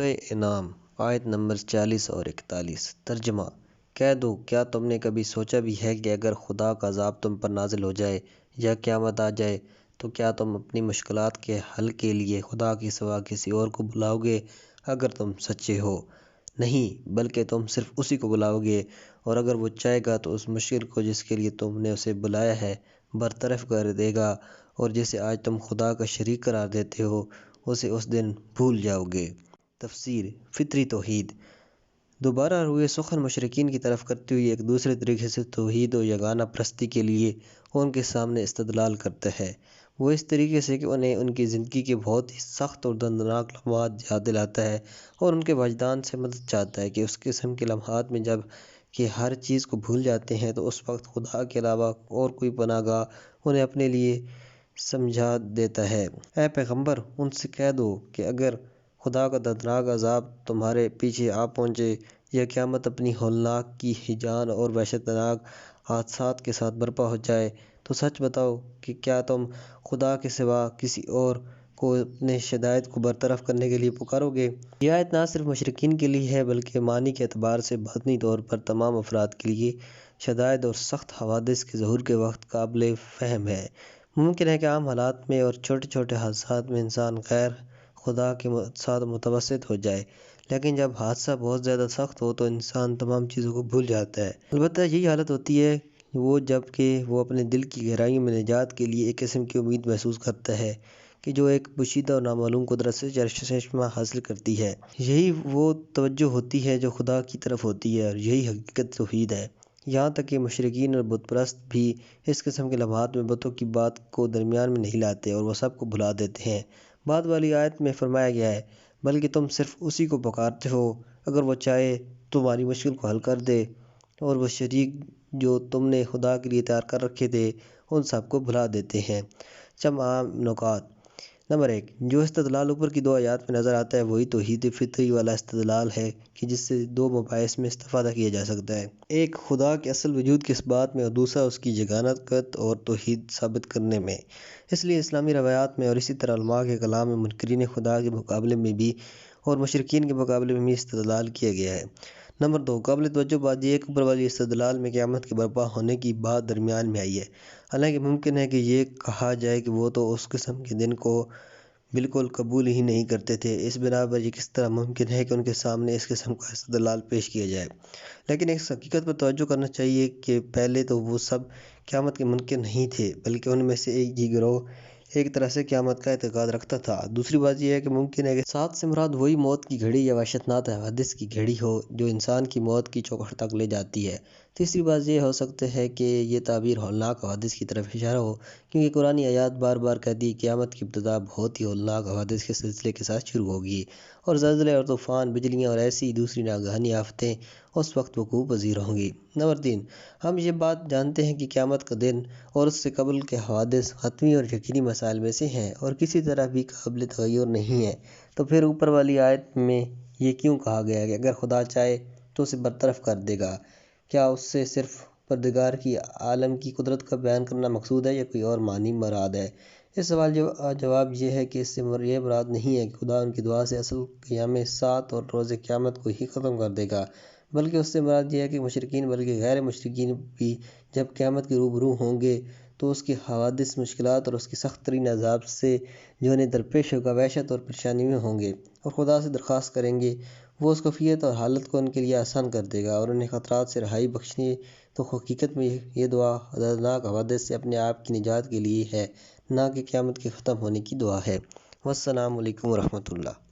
سورہ انعام آیت نمبر 40 اور 41۔ ترجمہ: کہہ دو، کیا تم نے کبھی سوچا بھی ہے کہ اگر خدا کا عذاب تم پر نازل ہو جائے یا قیامت آ جائے تو کیا تم اپنی مشکلات کے حل کے لیے خدا کے سوا کسی اور کو بلاؤ گے؟ اگر تم سچے ہو، نہیں بلکہ تم صرف اسی کو بلاؤ گے، اور اگر وہ چاہے گا تو اس مشکل کو جس کے لیے تم نے اسے بلایا ہے برطرف کر دے گا، اور جسے آج تم خدا کا شریک قرار دیتے ہو اسے اس دن بھول جاؤ گے۔ تفسیر: فطری توحید دوبارہ روئے سخن مشرکین کی طرف کرتے ہوئے ایک دوسرے طریقے سے توحید و یگانہ پرستی کے لیے ان کے سامنے استدلال کرتا ہے۔ وہ اس طریقے سے کہ انہیں ان کی زندگی کے بہت ہی سخت اور دردناک لمحات یاد دلاتا ہے اور ان کے وجدان سے مدد چاہتا ہے کہ اس قسم کے لمحات میں جب کہ ہر چیز کو بھول جاتے ہیں تو اس وقت خدا کے علاوہ اور کوئی پناہ گاہ انہیں اپنے لیے سمجھا دیتا ہے۔ اے پیغمبر، ان سے کہہ دو کہ اگر خدا کا دردناک عذاب تمہارے پیچھے آ پہنچے یا قیامت اپنی ہولناک کی ہیجان اور وحشتناک حادثات کے ساتھ برپا ہو جائے تو سچ بتاؤ کہ کیا تم خدا کے سوا کسی اور کو اپنے شدائد کو برطرف کرنے کے لیے پکارو گے؟ یہ آیت نہ صرف مشرکین کے لیے ہے بلکہ معنی کے اعتبار سے باطنی طور پر تمام افراد کے لیے شدائد اور سخت حوادث کے ظہور کے وقت قابل فہم ہے۔ ممکن ہے کہ عام حالات میں اور چھوٹے چھوٹے حادثات میں انسان غیر خدا کے ساتھ متوسط ہو جائے، لیکن جب حادثہ بہت زیادہ سخت ہو تو انسان تمام چیزوں کو بھول جاتا ہے۔ البتہ یہی حالت ہوتی ہے جب کہ وہ اپنے دل کی گہرائیوں میں نجات کے لیے ایک قسم کی امید محسوس کرتا ہے کہ جو ایک پوشیدہ اور نامعلوم قدرت سے چشمہ حاصل کرتی ہے۔ یہی وہ توجہ ہوتی ہے جو خدا کی طرف ہوتی ہے، اور یہی حقیقت توحید ہے۔ یہاں تک کہ مشرکین اور بت پرست بھی اس قسم کے لمحات میں بتوں کی بات کو درمیان میں نہیں لاتے اور وہ سب کو بھلا دیتے ہیں۔ بعد والی آیت میں فرمایا گیا ہے، بلکہ تم صرف اسی کو پکارتے ہو، اگر وہ چاہے تو تمہاری مشکل کو حل کر دے، اور وہ شریک جو تم نے خدا کے لیے تیار کر رکھے تھے ان سب کو بھلا دیتے ہیں۔ چند عام نکات۔ نمبر 1، جو استدلال اوپر کی دو آیات میں نظر آتا ہے وہی توحید فطری والا استدلال ہے کہ جس سے دو مباحث میں استفادہ کیا جا سکتا ہے۔ ایک خدا کے اصل وجود کی اثبات میں اور دوسرا اس کی یگانت اور توحید ثابت کرنے میں۔ اس لیے اسلامی روایات میں اور اسی طرح علماء کے کلام میں منکرین خدا کے مقابلے میں بھی اور مشرکین کے مقابلے میں بھی استدلال کیا گیا ہے۔ نمبر 2، قابل توجہ بات یہ ہے کہ اوپر والی استدلال میں قیامت کے برپا ہونے کی بات درمیان میں آئی ہے، حالانکہ ممکن ہے کہ یہ کہا جائے کہ وہ تو اس قسم کے دن کو بالکل قبول ہی نہیں کرتے تھے، اس بنا پر یہ کس طرح ممکن ہے کہ ان کے سامنے اس قسم کا استدلال پیش کیا جائے؟ لیکن اس حقیقت پر توجہ کرنا چاہیے کہ پہلے تو وہ سب قیامت کے منکر نہیں تھے، بلکہ ان میں سے ایک ہی گروہ ایک طرح سے قیامت کا اعتقاد رکھتا تھا۔ دوسری بات یہ ہے کہ ممکن ہے کہ ساتھ سے مراد وہی موت کی گھڑی یا وحشتناک حوادث کی گھڑی ہو جو انسان کی موت کی چوکھٹ تک لے جاتی ہے۔ تیسری بات یہ ہو سکتا ہے کہ یہ تعبیر ہولناک حوادث کی طرف اشارہ ہو، کیونکہ قرآنی آیات بار بار کہتی ہے کہ قیامت کی ابتدا بہت ہی ہولناک حوادث کے سلسلے کے ساتھ شروع ہوگی، اور زلزلے اور طوفان، بجلیاں اور ایسی دوسری ناگہانی آفتیں اس وقت وقوع پذیر ہوں گی۔ نمبر 3، ہم یہ بات جانتے ہیں کہ قیامت کا دن اور اس سے قبل کے حوادث حتمی اور یقینی مسائل میں سے ہیں اور کسی طرح بھی قابل تغیر نہیں ہیں، تو پھر اوپر والی آیت میں یہ کیوں کہا گیا کہ اگر خدا چاہے تو اسے برطرف کر دے گا؟ کیا اس سے صرف پروردگار کی عالم کی قدرت کا بیان کرنا مقصود ہے یا کوئی اور معنی مراد ہے؟ اس سوال جواب یہ ہے کہ اس سے یہ مراد نہیں ہے کہ خدا ان کی دعا سے اصل قیام ساعت اور روز قیامت کو ہی ختم کر دے گا، بلکہ اس سے مراد یہ ہے کہ مشرکین بلکہ غیر مشرکین بھی جب قیامت کے روبرو ہوں گے تو اس کی حوادث، مشکلات اور اس کی سخت ترین عذاب سے جو انہیں درپیش ہوگا وحشت اور پریشانی میں ہوں گے، اور خدا سے درخواست کریں گے، وہ اس کیفیت اور حالت کو ان کے لیے آسان کر دے گا اور انہیں خطرات سے رہائی بخشے۔ تو حقیقت میں یہ دعا دردناک حوادث سے اپنے آپ کی نجات کے لیے ہے، نہ کہ قیامت کے ختم ہونے کی دعا ہے۔ والسلام علیکم ورحمۃ اللہ۔